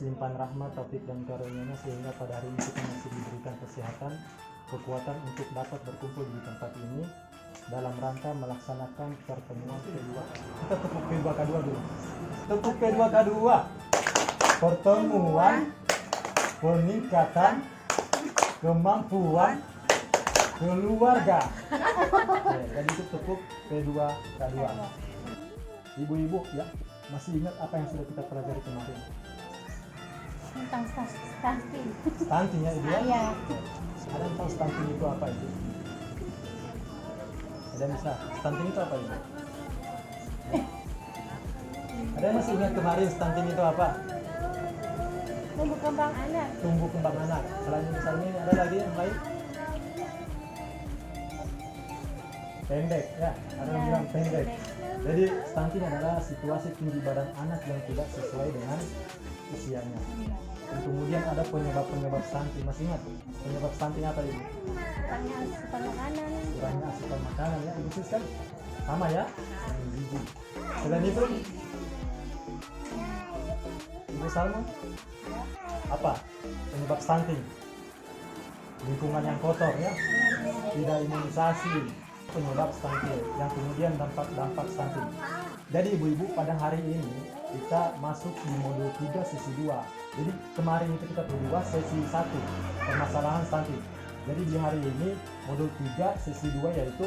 atas limpahan rahmat, taufik dan karunia-Nya sehingga pada hari ini kita masih diberikan kesehatan, kekuatan untuk dapat berkumpul di tempat ini dalam rangka melaksanakan pertemuan kedua. Kita tepuk P2K2 dulu. Tepuk P2K2. Pertemuan peningkatan kemampuan keluarga. Jadi itu tepuk P2K2. Ibu-ibu ya, masih ingat apa yang sudah kita pelajari kemarin? Tentang stunting. Stunting ya, Ibu ya? Iya. Ada yang tahu stunting itu apa itu? Ada yang bisa? Stunting itu apa Ibu? Ada yang masih ingat kemarin stunting itu apa? Tumbuh kembang anak. Tumbuh kembang anak. Selain misalnya ini ada lagi yang lain? Pendek ya, ada yang bilang pendek. Jadi stunting adalah situasi tinggi badan anak yang tidak sesuai dengan usianya. Dan kemudian ada penyebab stunting. Masih ingat penyebab stunting apa Ibu? Kurangnya asupan makanan. Kurangnya asupan makanan ya, Ibu Sis kan? Sama ya? Gizi. Selain itu, Ibu Salma, apa penyebab stunting? Lingkungan yang kotor ya, tidak imunisasi, penyebab stunting yang kemudian dampak stunting. Jadi ibu-ibu, pada hari ini kita masuk di modul 3 sesi 2. Jadi kemarin itu kita berdua sesi 1 permasalahan stunting. Jadi di hari ini modul 3 sesi 2 yaitu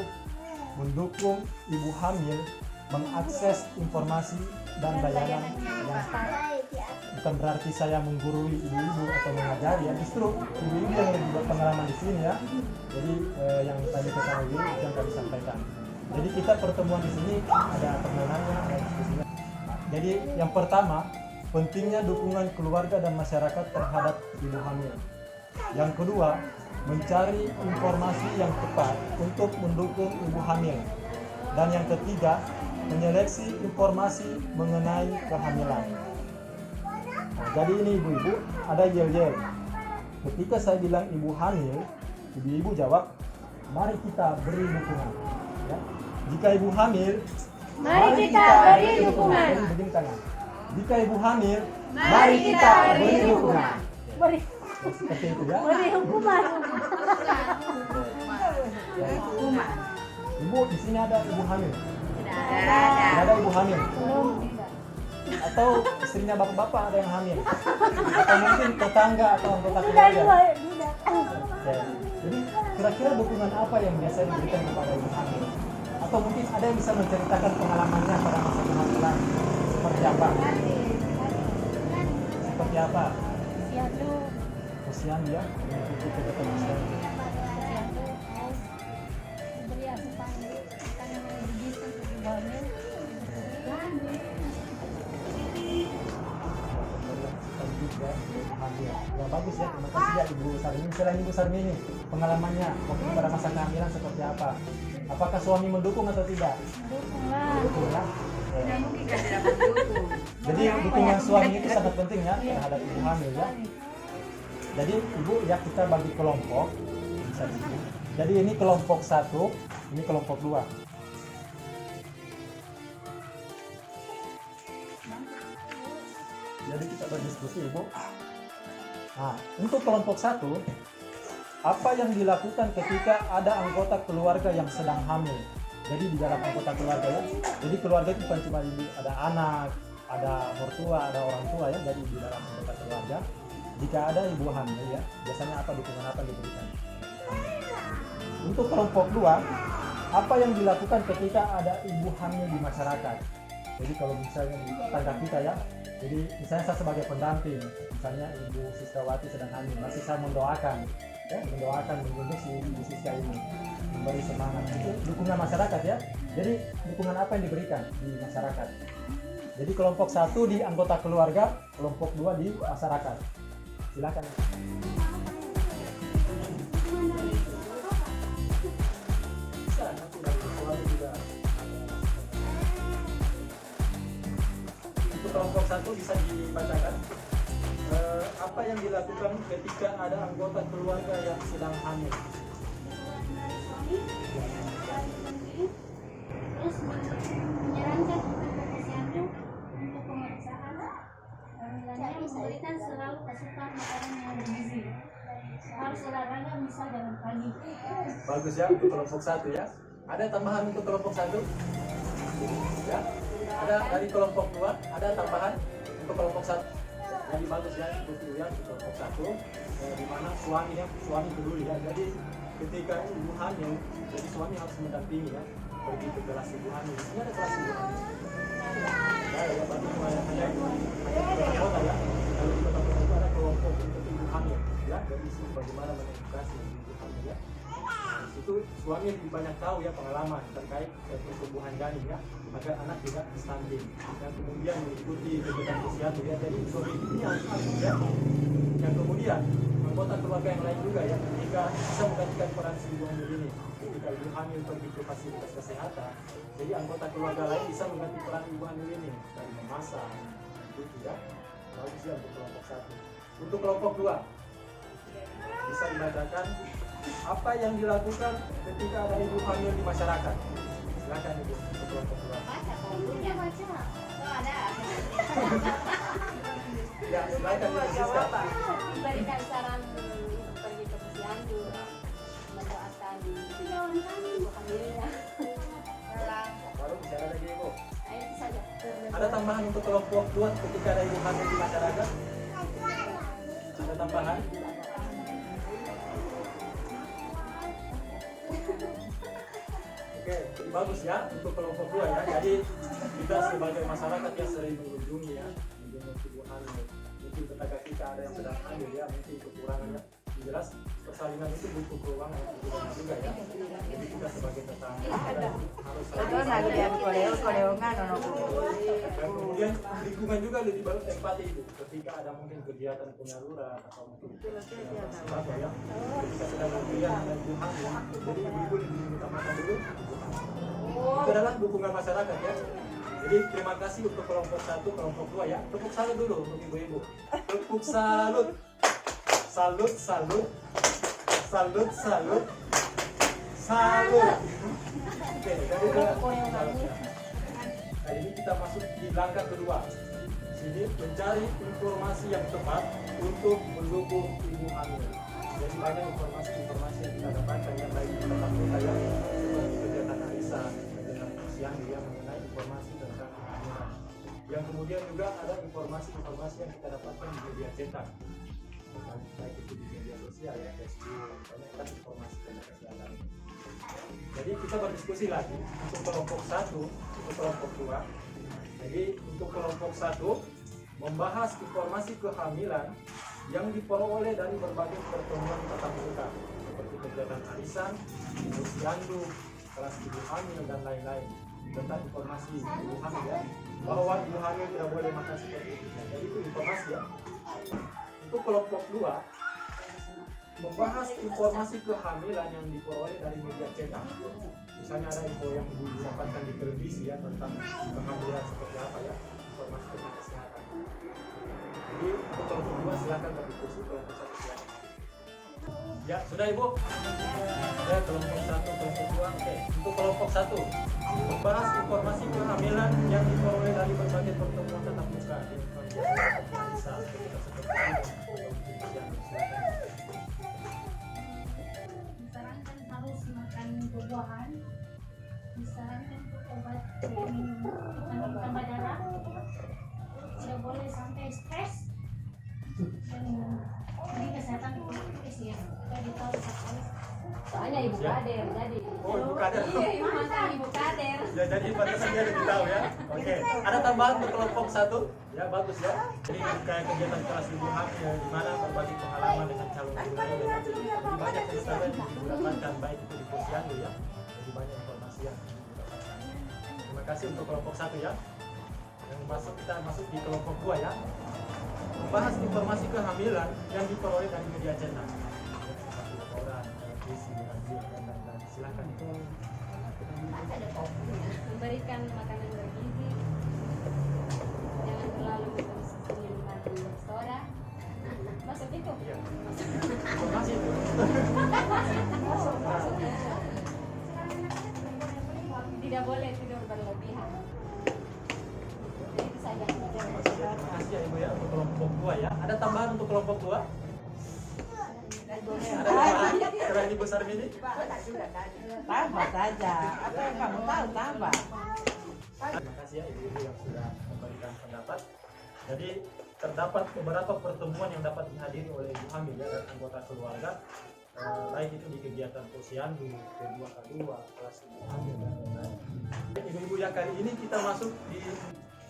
mendukung ibu hamil mengakses informasi dan layanan yang bukan berarti saya menggurui ibu-ibu atau mengajari ya, justru ibu-ibu yang lebih berpengalaman di sini ya. Jadi yang tadi ketahui itu yang kami sampaikan. Jadi kita pertemuan di sini ada permohonannya, ada diskusinya. Jadi yang pertama, pentingnya dukungan keluarga dan masyarakat terhadap ibu hamil. Yang kedua, mencari informasi yang tepat untuk mendukung ibu hamil. Dan yang ketiga, menyeleksi informasi mengenai kehamilan. Nah, jadi ini ibu-ibu ada yel-yel. Ketika saya bilang ibu hamil, ibu-ibu jawab, mari kita beri dukungan. Ya. Jika ibu hamil, Mari kita beri dukungan. Begini tangan. Jika ibu hamil, mari kita beri dukungan. Beri Seperti itu ya. hukuman. Hukuman. Ibu, di sini ada ibu hamil. Tidak Tidak ada ibu hamil. Belum. Atau istrinya bapak-bapak ada yang hamil. Atau mungkin tetangga atau anggota Sudah keluarga. dua, sudah. Ya. Jadi kira-kira dukungan apa yang biasanya diberikan kepada ibu hamil? Atau mungkin ada yang bisa menceritakan pengalamannya pada masa kehamilan seperti apa? Seperti apa? Ya tuh, Kesian dia mengikuti kegiatan Islam. ya tuh harus diberi asupan makanan yang bergizi untuk ibu hamil. Ya bagus ya, terima kasih ya Ibu Sarmini. Selain Ibu Sarmini, pengalamannya waktu pada masa kehamilan seperti apa? Apakah suami mendukung atau tidak? Dukunglah. Mendukung ya. Tidak mungkin kan tidak mendukung. Jadi dukungan suami itu sangat penting ya terhadap ibu hamil ya. Jadi ibu ya kita bagi kelompok bisa di sini. Jadi ini kelompok 1, ini kelompok 2. Jadi kita berdiskusi ibu. Nah, untuk kelompok 1, apa yang dilakukan ketika ada anggota keluarga yang sedang hamil? Jadi di dalam anggota keluarga ya. Jadi keluarga itu bukan cuma ibu, ada anak, ada mertua, ada orang tua ya. Jadi di dalam anggota keluarga, jika ada ibu hamil ya, biasanya apa dukungan apa diberikan? Untuk kelompok 2, apa yang dilakukan ketika ada ibu hamil di masyarakat? Jadi kalau misalnya di tetangga kita ya, jadi misalnya saya sebagai pendamping, misalnya Ibu Siskawati sedang hamil, masih saya mendoakan, ya, mengunjungi si Ibu Siska ini, memberi semangat. Itu dukungan masyarakat ya. Jadi dukungan apa yang diberikan di masyarakat? Jadi kelompok 1 di anggota keluarga, kelompok 2 di masyarakat. Silakan. Kelompok 1 bisa dibacakan. Apa yang dilakukan ketika ada anggota keluarga yang sedang hamil? Terus menyarankan kepada kesehatan untuk pemeriksaan kehamilannya memberikan selalu asupan makanan yang bergizi. Harus olahraga misal jalan pagi. Bagus ya untuk kelompok 1 ya. Ada tambahan untuk kelompok 1? Ya. Ada dari kelompok 2, ada tambahan untuk kelompok 1. Jadi bagus ya untuk ya untuk kelompok 1 di mana suami peduli ya. Jadi ketika ibu hamil, jadi suami harus mendampingi ya, pergi ke kelas ibu hamil. Di sini ada kelas ibu hamil. Ya, bagi hanya di kota ya. Kalau di kota-kota itu ada kelompok untuk ibu hamil ya. Dari situ bagaimana mengedukasi ibu hamil ya. Nah, itu suami lebih banyak tahu ya pengalaman terkait pertumbuhan janin ya, agar anak tidak stunting dan kemudian mengikuti kegiatan posyandu ya. Jadi suami ini harus aktif ya. Yang kemudian anggota keluarga yang lain juga ya, jika bisa menggantikan peran si ibu hamil ini ketika ibu hamil pergi ke fasilitas kesehatan, jadi anggota keluarga lain bisa mengganti peran ibu hamil ini dari memasak gitu ya. Bagus ya untuk kelompok 1. Untuk kelompok 2 bisa dibacakan apa yang dilakukan ketika ada ibu hamil di masyarakat. Silakan ibu untuk kelompok 2. Baca kolomnya. Baca. Oh, ada. Ya, silakan ibu Siska. Memberikan saran pergi ke posyandu, mendoakan ibu hamilnya. Baru bisa ada lagi ibu. Nah, itu saja. Ada tambahan untuk kelompok 2 ketika ada ibu hamil di masyarakat? Ada tambahan? Oke, bagus ya untuk kelompok 2 ya. Jadi kita sebagai masyarakat yang sering mengunjungi ya, menjenguk ibu hamil. Mungkin tetangga kita ada yang sedang hamil ya, mungkin kekurangannya. Jelas persalinan itu butuh ruangan juga ya. Jadi kita sebagai tetangga harus Koleo-koleongan ono. dan kemudian lingkungan juga lebih baru tempati ibu ketika ada mungkin kegiatan penyaluran atau mungkin apa ya, ketika sedang berkuliah dan ibu hamil, jadi ibu-ibu lebih mengutamakan dulu ibu hamil. Itu adalah dukungan masyarakat ya. Jadi terima kasih untuk kelompok 1, kelompok 2 ya. Tepuk salut dulu untuk ibu-ibu. Tepuk salut. Salut, salut. Salut, salut. Salut. Oke, jadi nah ini kita masuk di langkah kedua. Sini mencari informasi yang tepat untuk mendukung ibu hamil. Jadi banyak informasi yang kita dapatkan yang baik di tempat kita ya, seperti kegiatan arisan, kegiatan posyandu yang mengenai informasi tentang kehamilan. Yang kemudian juga ada informasi yang kita dapatkan di media cetak, baik itu di media sosial ya, Facebook, banyak kan informasi tentang kesehatan. Jadi kita berdiskusi lagi untuk kelompok 1, untuk kelompok 2. Jadi untuk kelompok 1 membahas informasi kehamilan yang diperoleh dari berbagai pertemuan tatap muka seperti kegiatan arisan, posyandu, kelas ibu hamil dan lain-lain tentang informasi ibu hamil ya, bahwa ibu hamil tidak boleh makan seperti itu. Jadi itu informasi ya. Untuk kelompok 2 membahas informasi kehamilan yang diperoleh dari media cetak. Misalnya ada info yang didapatkan di televisi ya tentang kehamilan seperti apa ya, informasi tentang kesehatan. Jadi untuk kelompok 2 silakan berdiskusi, kelompok 1 silakan. Ya sudah ibu. Oke, kelompok 1, kelompok 2. Oke, untuk kelompok 1 membahas informasi kehamilan yang diperoleh dari berbagai pertemuan tatap muka di bisa seperti Disarankan harus makan buah-buahan, disarankan untuk obat vitamin tambah darah, tidak boleh sampai stres dan di kesehatan psikis ya, kita ditahu sekali. Soalnya ibu kader jadi. oh ibu kader. Iya, ibu mantan ibu kader. Ya jadi pantasan dia lebih tahu ya. Oke, ada tambahan untuk kelompok 1 ya, bagus ya. Jadi kayak kegiatan kelas ibu hamil di mana berbagi pengalaman dengan calon ibu hamil dan lebih banyak cerita yang didapatkan baik itu di posyandu ya. Jadi banyak informasi yang didapatkan. Terima kasih untuk kelompok 1 ya. Yang kita masuk di kelompok 2 ya. Membahas informasi kehamilan yang diperoleh dari media cetak. Seperti koran, televisi, radio dan lain-lain. Silakan itu. Memberikan makanan bergizi, jangan terlalu mengkonsumsi minuman bersoda. Masuk itu? Iya. Informasi itu. Tidak boleh tidur berlebihan. Jadi itu saja. Terima kasih ya ibu ya untuk kelompok tambahan untuk kelompok 2? Ada tambahan selain Ibu Sarmini? Tambah saja. Apa yang kamu tahu tambah? Terima kasih ya ibu-ibu yang sudah memberikan pendapat. Jadi terdapat beberapa pertemuan yang dapat dihadiri oleh ibu hamil ya, dan anggota keluarga, baik itu di kegiatan posyandu, P2K2, kelas ibu hamil dan lain-lain. Ibu-ibu yang kali ini kita masuk di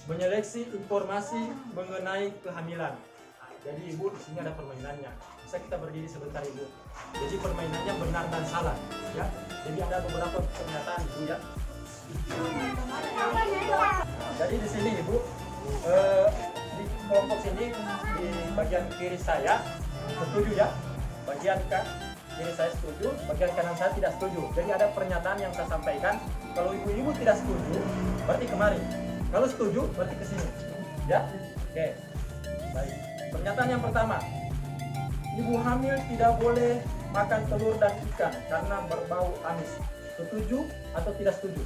menyeleksi informasi mengenai kehamilan. Nah, jadi ibu di sini ada permainannya. Bisa kita berdiri sebentar ibu. Jadi permainannya benar dan salah ya. Jadi ada beberapa pernyataan ibu ya. Jadi di sini ibu, di kelompok sini di bagian kiri saya setuju ya, bagian kiri saya setuju, bagian kanan saya tidak setuju. Jadi ada pernyataan yang saya sampaikan, kalau ibu-ibu tidak setuju berarti kemari, kalau setuju berarti ke sini ya. Oke, baik. Pernyataan yang pertama, ibu hamil tidak boleh makan telur dan ikan karena berbau amis. Setuju atau tidak setuju?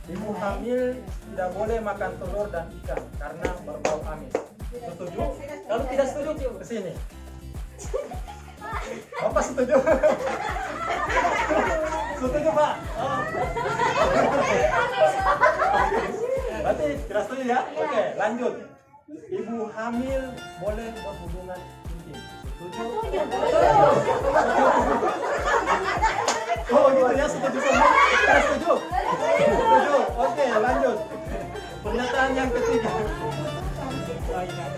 Ibu hamil tidak boleh makan telur dan ikan karena berbau amis. Setuju? Kalau tidak setuju, ke sini. Bapak setuju? Setuju, Pak? Oh. Berarti tidak setuju ya? Oke, lanjut. Ibu hamil boleh berhubungan intim. Setuju? Oh gitu ya, setuju semua? Tidak setuju? Setuju? Oke, lanjut. Pernyataan yang ketiga,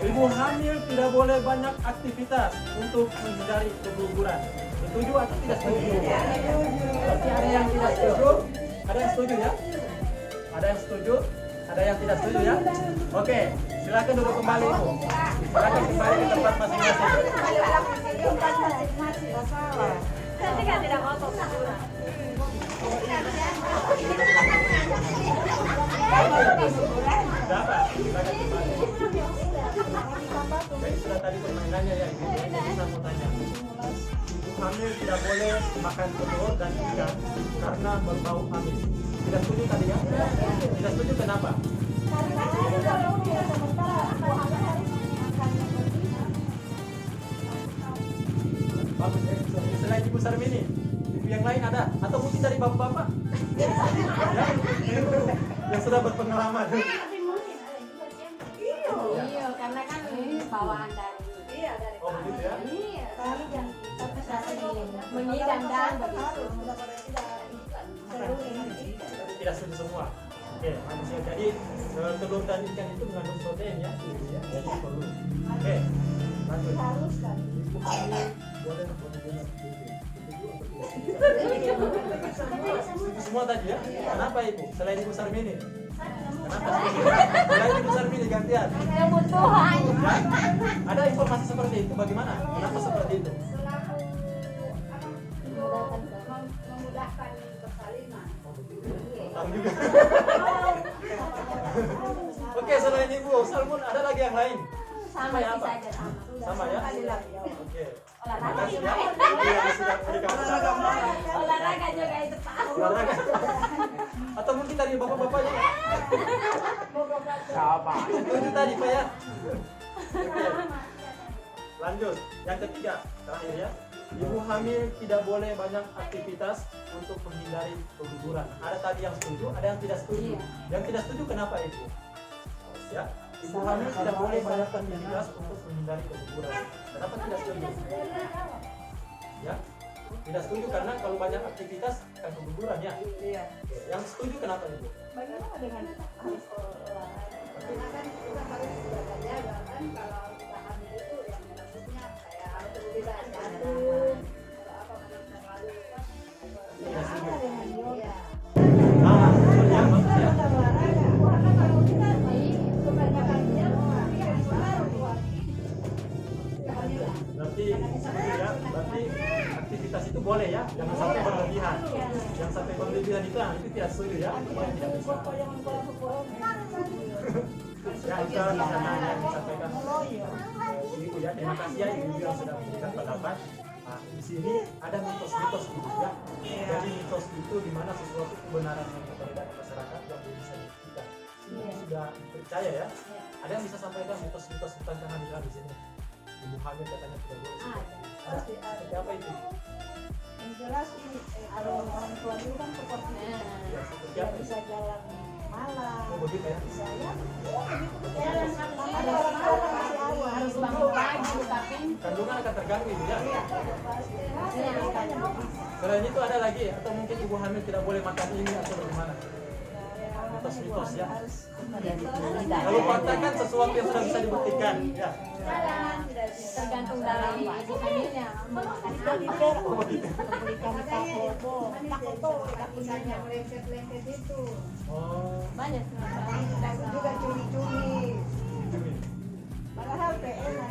ibu hamil tidak boleh banyak aktivitas untuk menghindari keguguran. Setuju atau tidak setuju? Berarti ada yang tidak setuju? Ada yang setuju ya? Ada yang setuju? Ada yang tidak setuju ya? Oke, silakan duduk kembali ibu. Silakan kembali ke tempat masing-masing. Nanti kan tidak mau Dapat, silakan kembali. Baik, sudah tadi permainannya ya ibu. Ini bisa mau tanya. Ibu hamil tidak boleh makan telur dan ikan karena berbau amis. Tidak setuju tadi ya? Tidak setuju kenapa? Bagus ya. Selain Ibu Sarmini, ibu yang lain ada? Atau mungkin dari bapak-bapak? Ya? Yang sudah berpengalaman. Iya, karena kan ini bawaan dari Oh begitu ya? iya. Mengidam dan begitu. Tidak setuju semua. Oke, manusia. Jadi telur dan ikan itu mengandung protein ya, ibu ya. Jadi perlu. Oke, lanjut. Ibu hamil boleh berhubungan intim. Setuju atau tidak? Setuju semua tadi ya? Kenapa ibu? Selain Ibu Sarmini? Kenapa setuju? Selain Ibu Sarmini gantian. Kebutuhan. Ya? Ada informasi seperti itu? Bagaimana? Kenapa seperti itu? Memudahkan persalinan. Oh, begitu. Tahu juga. Oke, selain Ibu Salmun ada lagi yang lain? Sama ya, apa? saja sama. Sama ya? Oke. Terima Olahraga kasih juga. ya. Iya, sudah memberikan pendapat. Olahraga juga itu Pak. Olahraga. Atau mungkin dari bapak-bapaknya? Siapa? Setuju tadi Pak ya? Oke. Lanjut. Yang ketiga, terakhir ya. Ibu hamil tidak boleh banyak aktivitas untuk menghindari keguguran. Ada tadi yang setuju, ada yang tidak setuju. Yang tidak setuju kenapa Ibu? Ya. Ibu hamil tidak boleh banyak aktivitas untuk menghindari keguguran. Kenapa tidak setuju? Ya. Tidak setuju karena kalau banyak aktivitas akan keguguran ya. Iya. Oke. Yang setuju kenapa Ibu? Bagaimana dengan harus olahraga? Karena kan kita harus jaga-jaga kan kalau kita hamil itu yang maksudnya kayak tidak jantung atau apa macam terlalu kan. Tidak setuju. Iya. Nah, sebenarnya bagus ya. Karena kalau kita kebanyakan dia pengaruh buat kehamilan. Berarti setuju ya. Berarti aktivitas itu boleh ya, jangan sampai berlebihan. Yang sampai berlebihan itu tidak setuju ya. Tidak bisa. Ya itu rencana yang disampaikan ibu ya. Terima kasih ya ibu yang sudah memberikan pendapat. Nah, di sini ada mitos-mitos ibu ya. Jadi mitos itu di mana sesuatu kebenaran yang beredar di masyarakat yang belum bisa dibuktikan. Ini sudah percaya ya. Ada yang bisa sampaikan mitos-mitos tentang kehamilan di sini? ibu hamil katanya tidak boleh. Pasti ada. Seperti apa itu? Yang jelas ini kalau orang tua dulu kan seperti Ya, seperti tidak apa itu? bisa jalan malam. Oh, begitu ya? Bisa ya. Begitu Jalan ada malam. orang tua masih awal. Harus bangun pagi tapi Kandungan akan terganggu itu ya. Pasti Iya, makanya Selain itu ada lagi atau mungkin ibu hamil tidak boleh makan ini atau bagaimana? Mitos-mitos ya. harus Kalau fakta kan sesuatu yang sudah bisa dibuktikan. Ya. jalan tidak bisa. tergantung dari ibu hamilnya. Kita diper Oh, gitu. berikan takobo, takobo Misalnya yang lengket-lengket itu. Oh, Banyak Aku juga cumi-cumi. cumi. Padahal enak.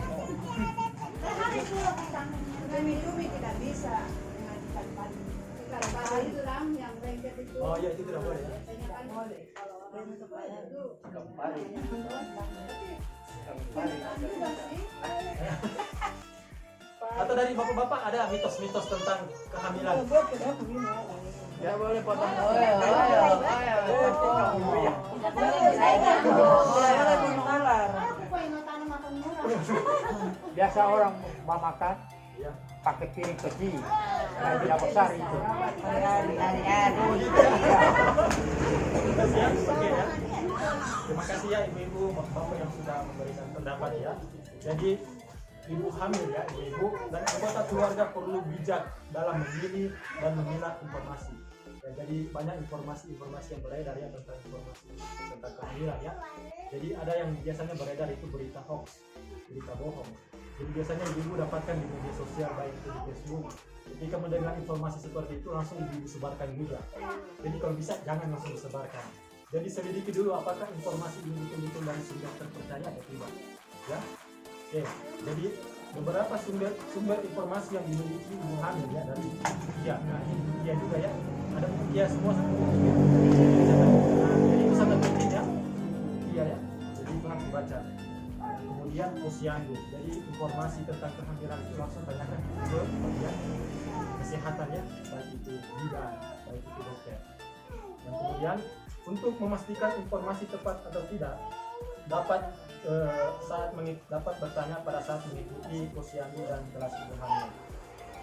Cumi-cumi tidak bisa dengan ikan pari. Ikan pari itu ram yang lengket itu. Oh iya, itu tidak boleh ya. Biasanya kan kalau orang itu Atau dari bapak-bapak ada mitos-mitos tentang kehamilan? Ya boleh potong. Tidak boleh dinaikkan. aku pengen tanam makan murah. Biasa orang mau makan Ya. pakai piring kecil, nah, tidak besar itu. Hari-hari. Oh gitu ya. Terima kasih ya, oke ya. Terima kasih ya ibu-ibu, bapak yang sudah memberikan pendapat ya. Jadi ibu hamil ya, ibu-ibu dan anggota keluarga perlu bijak dalam memilih dan memilah informasi. Ya, jadi banyak informasi yang beredar ya tentang informasi tentang kehamilan ya. Jadi ada yang biasanya beredar itu berita hoax, berita bohong. Jadi biasanya ibu dapatkan di media sosial baik itu di Facebook. Ketika mendengar informasi seperti itu langsung disebarkan juga. Jadi kalau bisa jangan langsung disebarkan. Jadi selidiki dulu apakah informasi ini betul-betul dari sumber terpercaya atau tidak. Ya. Oke. Jadi beberapa sumber informasi yang dimiliki ibu hamil ya dari Wikipedia. Nah ini Wikipedia juga ya. Ada Wikipedia semua satu Wikipedia. Jadi bisa terpenting ya. Wikipedia ya. Jadi itu harus dibaca. Kemudian posyandu, jadi informasi tentang kehamilan itu langsung tanyakan ke bagian kesehatan ya, baik itu bidan, baik itu dokter. Dan kemudian untuk memastikan informasi tepat atau tidak, dapat dapat bertanya pada saat mengikuti posyandu dan kelas ibu hamil.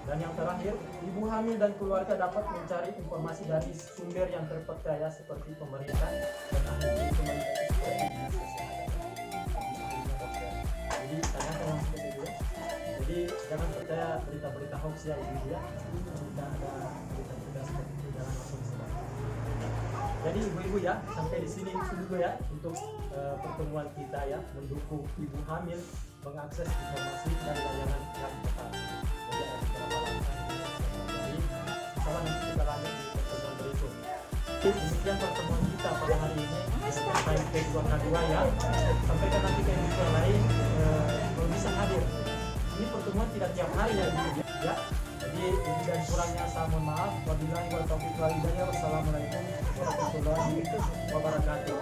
Dan yang terakhir, ibu hamil dan keluarga dapat mencari informasi dari sumber yang terpercaya seperti pemerintah dan ahli pemerintah seperti dinas kesehatan. Jadi tanyakan yang seperti itu ya. Jadi jangan percaya berita-berita hoax ya ibu ya. Jika ada berita-berita seperti itu jangan langsung disebar. Jadi ibu-ibu ya, sampai di sini dulu ya untuk pertemuan kita ya, mendukung ibu hamil mengakses informasi dari layanan yang tepat. Jadi ada beberapa langkah yang bisa kita pelajari. Insyaallah nanti kita lanjut di pertemuan berikut. Demikian pertemuan kita pada hari ini. Sampai kedua ya. Sampaikan nanti ke ibu yang lain kalau bisa hadir. Ini pertemuan tidak tiap hari ya ibu ya. Jadi lebih dan kurangnya saya mohon maaf. Wabillahi wa taufiq wal hidayah. Wassalamualaikum warahmatullahi wabarakatuh.